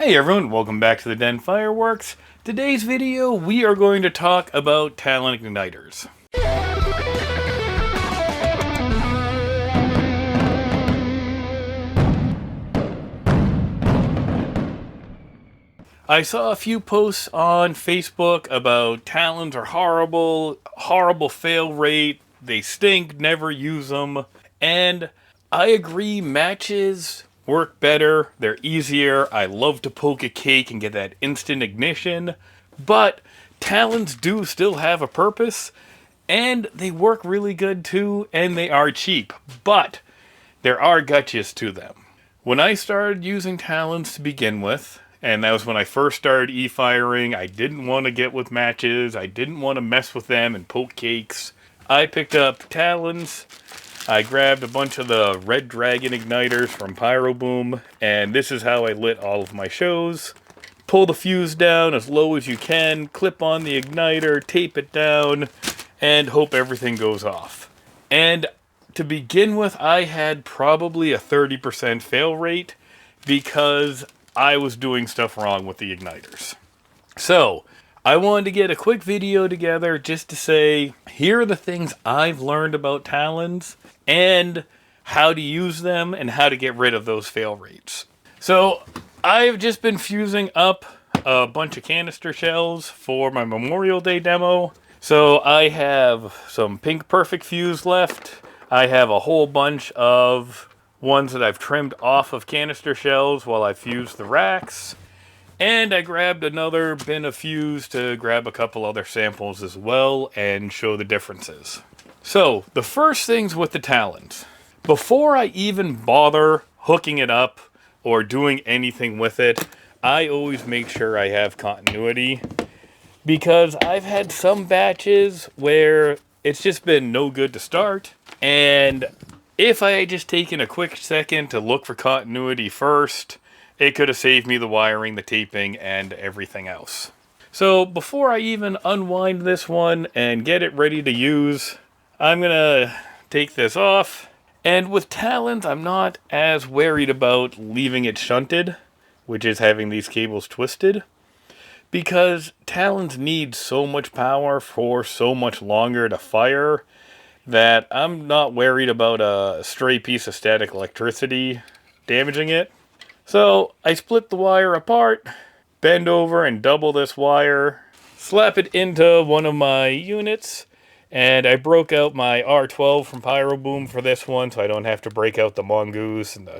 Hey everyone, welcome back to the Den Fireworks. Today's video, we are going to talk about Talon igniters. I saw a few posts on Facebook about Talons are horrible fail rate, they stink, never use them, and I agree matches work better, they're easier, I love to poke a cake and get that instant ignition, but Talons do still have a purpose, and they work really good too, and they are cheap, but there are gotchas to them. When I started using Talons to begin with, and that was when I first started e-firing, I didn't want to get with matches, I didn't want to mess with them and poke cakes. I picked up Talons, I grabbed a bunch of the Red Dragon igniters from Pyro Boom, and this is how I lit all of my shows. Pull the fuse down as low as you can, clip on the igniter, tape it down, and hope everything goes off. And to begin with, I had probably a 30% fail rate because I was doing stuff wrong with the igniters. So, I wanted to get a quick video together just to say, here are the things I've learned about Talons and how to use them and how to get rid of those fail rates. So, I've just been fusing up a bunch of canister shells for my Memorial Day demo. So, I have some Pink Perfect fuse left. I have a whole bunch of ones that I've trimmed off of canister shells while I fused the racks. And I grabbed another bin of fuse to grab a couple other samples as well and show the differences. So, the first things with the Talons. Before I even bother hooking it up or doing anything with it, I always make sure I have continuity. Because I've had some batches where it's just been no good to start. And if I had just taken a quick second to look for continuity first, it could have saved me the wiring, the taping, and everything else. So before I even unwind this one and get it ready to use, I'm going to take this off. And with Talons, I'm not as worried about leaving it shunted, which is having these cables twisted, because Talons need so much power for so much longer to fire that I'm not worried about a stray piece of static electricity damaging it. So I split the wire apart, bend over and double this wire, slap it into one of my units, and I broke out my R12 from Pyro Boom for this one so I don't have to break out the Mongoose and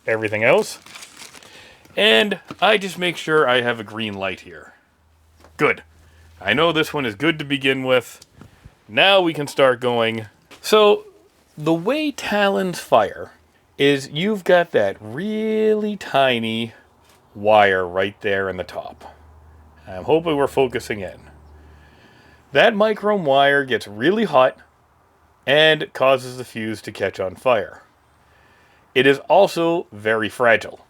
everything else. And I just make sure I have a green light here. Good. I know this one is good to begin with. Now we can start going. So, the way Talons fire is you've got that really tiny wire right there in the top. I'm hoping we're focusing in. That micron wire gets really hot and causes the fuse to catch on fire. It is also very fragile.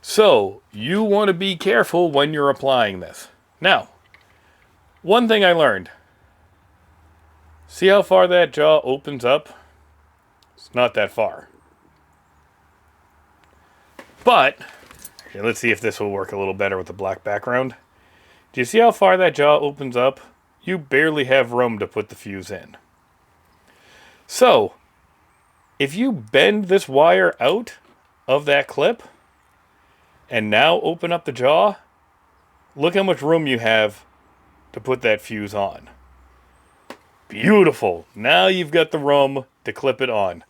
So, you want to be careful when you're applying this. Now, one thing I learned. See how far that jaw opens up? It's not that far. But, here, let's see if this will work a little better with the black background. Do you see how far that jaw opens up? You barely have room to put the fuse in. So, if you bend this wire out of that clip, and now open up the jaw, look how much room you have to put that fuse on. Beautiful. Now you've got the room to clip it on.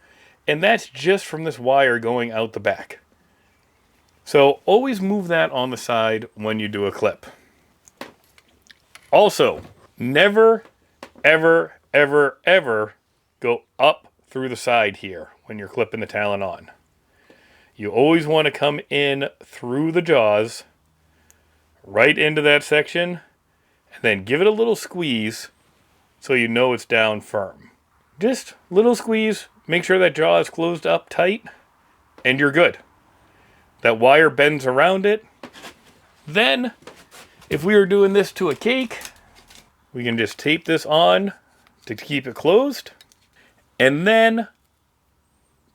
And that's just from this wire going out the back. So always move that on the side when you do a clip. Also, never, ever, ever, ever go up through the side here when you're clipping the Talon on. You always want to come in through the jaws, right into that section, and then give it a little squeeze so you know it's down firm. Just little squeeze, make sure that jaw is closed up tight, and you're good. That wire bends around it. Then, if we were doing this to a cake, we can just tape this on to keep it closed, and then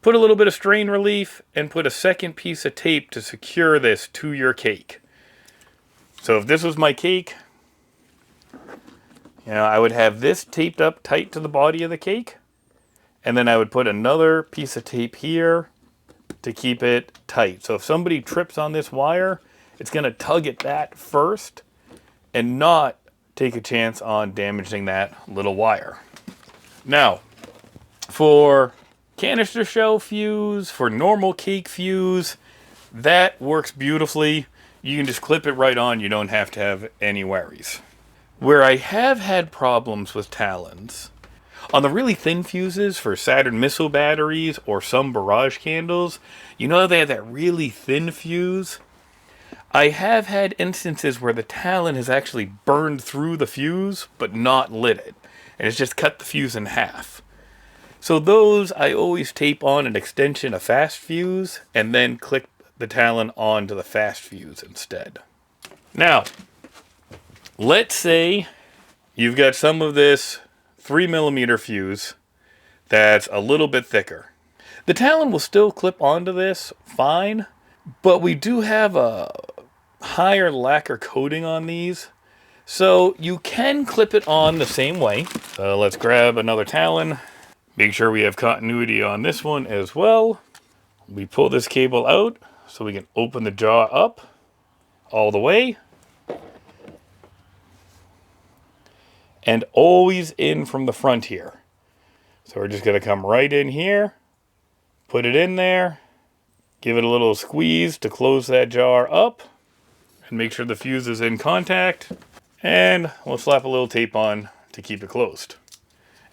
put a little bit of strain relief, and put a second piece of tape to secure this to your cake. So if this was my cake, I would have this taped up tight to the body of the cake, and then I would put another piece of tape here to keep it tight. So if somebody trips on this wire, it's going to tug at that first and not take a chance on damaging that little wire. Now, for canister shell fuse, for normal cake fuse, that works beautifully. You can just clip it right on. You don't have to have any worries. Where I have had problems with Talons, on the really thin fuses for Saturn missile batteries or some barrage candles, they have that really thin fuse. I have had instances where the Talon has actually burned through the fuse, but not lit it. And it's just cut the fuse in half. So those, I always tape on an extension of fast fuse, and then click the Talon onto the fast fuse instead. Now, let's say you've got some of this 3mm fuse that's a little bit thicker. The Talon will still clip onto this fine, but we do have a higher lacquer coating on these, so you can clip it on the same way. So let's grab another Talon. Make sure we have continuity on this one as well. We pull this cable out so we can open the jaw up all the way. And always in from the front here. So we're just going to come right in here, put it in there, give it a little squeeze to close that jar up, and make sure the fuse is in contact. And we'll slap a little tape on to keep it closed.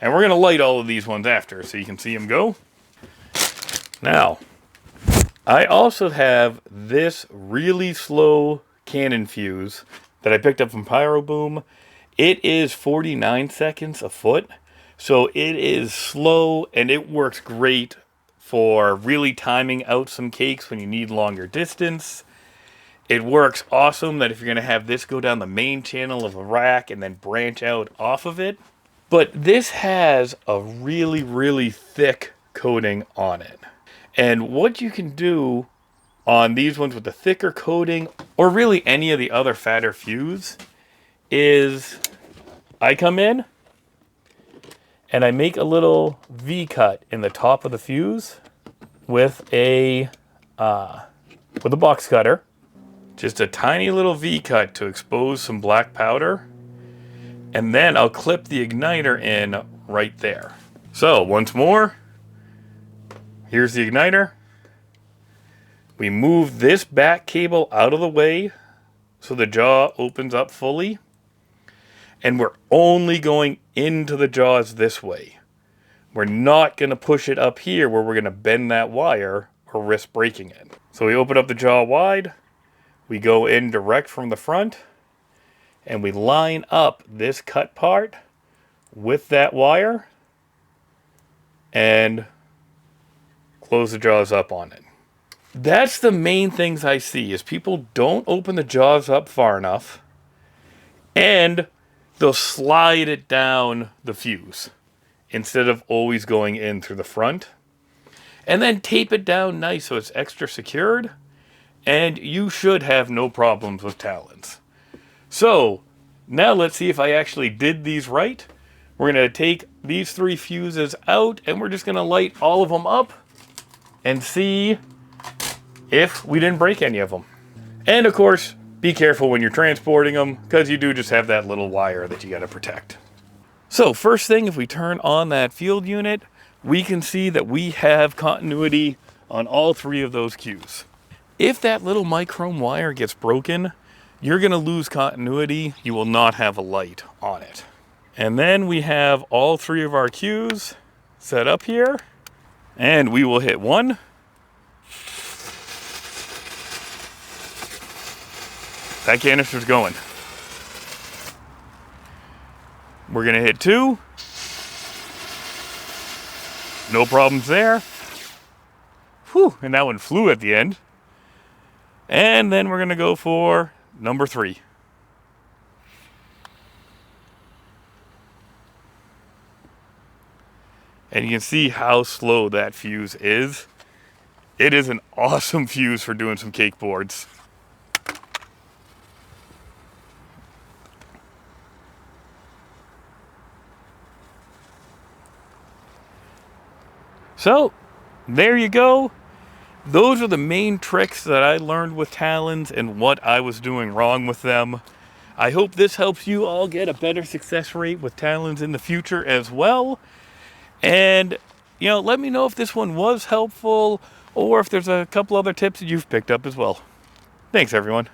And we're going to light all of these ones after so you can see them go. Now, I also have this really slow cannon fuse that I picked up from Pyro Boom. It is 49 seconds a foot, so it is slow and it works great for really timing out some cakes when you need longer distance. It works awesome that if you're going to have this go down the main channel of a rack and then branch out off of it. But this has a really, really thick coating on it. And what you can do on these ones with the thicker coating, or really any of the other fatter fuse, is I come in and I make a little V cut in the top of the fuse with a box cutter. Just a tiny little V cut to expose some black powder. And then I'll clip the igniter in right there. So once more, here's the igniter. We move this back cable out of the way so the jaw opens up fully. And we're only going into the jaws this way. We're not going to push it up here where we're going to bend that wire or risk breaking it. So we open up the jaw wide. We go in direct from the front. And we line up this cut part with that wire. And close the jaws up on it. That's the main things I see, is people don't open the jaws up far enough. And they'll slide it down the fuse instead of always going in through the front. And then tape it down nice so it's extra secured. And you should have no problems with Talons. So, now let's see if I actually did these right. We're going to take these 3 fuses out and we're just going to light all of them up and see if we didn't break any of them. And of course, be careful when you're transporting them, because you do just have that little wire that you got to protect. So first thing, if we turn on that field unit, we can see that we have continuity on all 3 of those cues. If that little microme wire gets broken, you're going to lose continuity. You will not have a light on it. And then we have all 3 of our cues set up here, and we will hit 1. That canister's going. We're going to hit 2. No problems there. Whew, and that one flew at the end. And then we're going to go for number 3. And you can see how slow that fuse is. It is an awesome fuse for doing some cake boards. So, there you go. Those are the main tricks that I learned with Talons and what I was doing wrong with them. I hope this helps you all get a better success rate with Talons in the future as well. And, let me know if this one was helpful or if there's a couple other tips that you've picked up as well. Thanks, everyone.